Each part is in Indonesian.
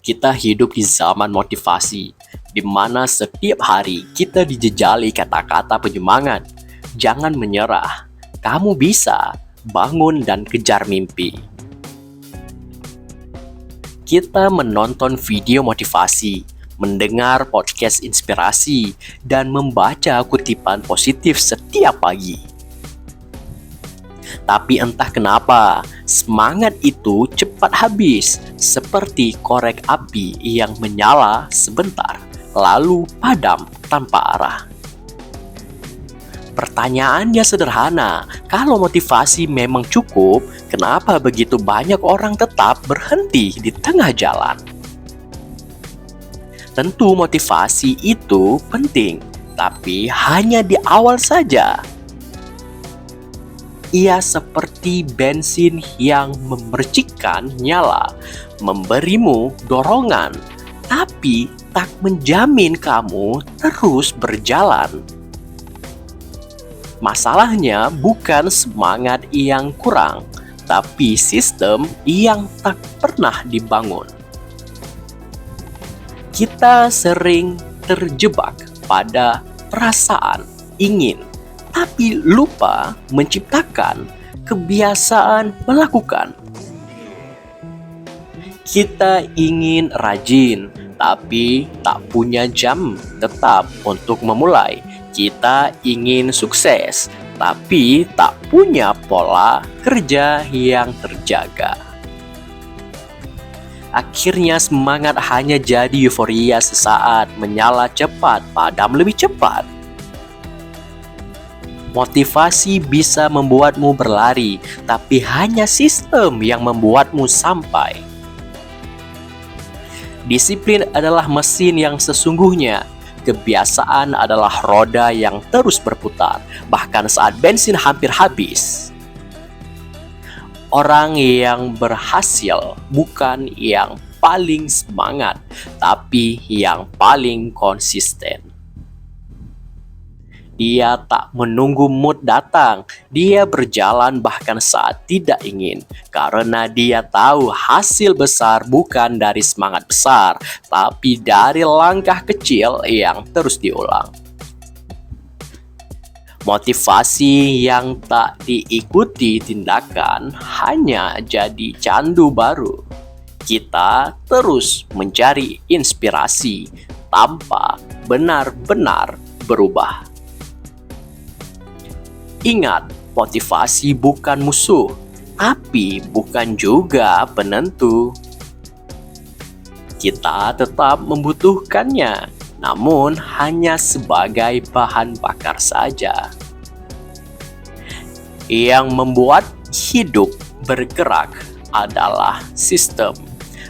Kita hidup di zaman motivasi, di mana setiap hari kita dijejali kata-kata penyemangat. Jangan menyerah, kamu bisa, bangun dan kejar mimpi. Kita menonton video motivasi, mendengar podcast inspirasi, dan membaca kutipan positif setiap pagi. Tapi entah kenapa, semangat itu cepat habis, seperti korek api yang menyala sebentar, lalu padam tanpa arah. Pertanyaannya sederhana, kalau motivasi memang cukup, kenapa begitu banyak orang tetap berhenti di tengah jalan? Tentu motivasi itu penting, tapi hanya di awal saja. Ia seperti bensin yang memercikkan nyala, memberimu dorongan, tapi tak menjamin kamu terus berjalan. Masalahnya bukan semangat yang kurang, tapi sistem yang tak pernah dibangun. Kita sering terjebak pada perasaan ingin, tapi lupa menciptakan kebiasaan melakukan. Kita ingin rajin, tapi tak punya jam tetap untuk memulai. Kita ingin sukses, tapi tak punya pola kerja yang terjaga. Akhirnya semangat hanya jadi euforia sesaat, menyala cepat, padam lebih cepat. Motivasi bisa membuatmu berlari, tapi hanya sistem yang membuatmu sampai. Disiplin adalah mesin yang sesungguhnya. Kebiasaan adalah roda yang terus berputar, bahkan saat bensin hampir habis. Orang yang berhasil bukan yang paling semangat, tapi yang paling konsisten. Dia tak menunggu mood datang, dia berjalan bahkan saat tidak ingin, karena dia tahu hasil besar bukan dari semangat besar, tapi dari langkah kecil yang terus diulang. Motivasi yang tak diikuti tindakan hanya jadi candu baru. Kita terus mencari inspirasi tanpa benar-benar berubah. Ingat, motivasi bukan musuh, tapi bukan juga penentu. Kita tetap membutuhkannya, namun hanya sebagai bahan bakar saja. Yang membuat hidup bergerak adalah sistem,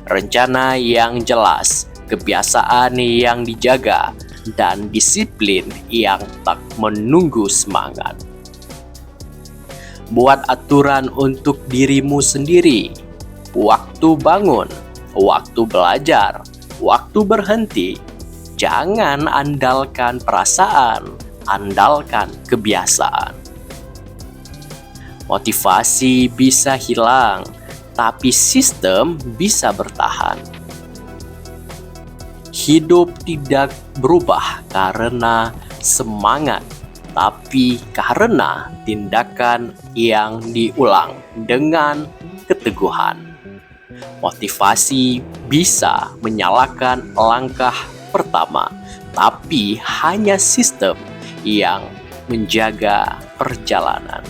rencana yang jelas, kebiasaan yang dijaga, dan disiplin yang tak menunggu semangat. Buat aturan untuk dirimu sendiri. Waktu bangun, waktu belajar, waktu berhenti. Jangan andalkan perasaan, andalkan kebiasaan. Motivasi bisa hilang, tapi sistem bisa bertahan. Hidup tidak berubah karena semangat, tapi karena tindakan yang diulang dengan keteguhan. Motivasi bisa menyalakan langkah pertama, tapi hanya sistem yang menjaga perjalanan.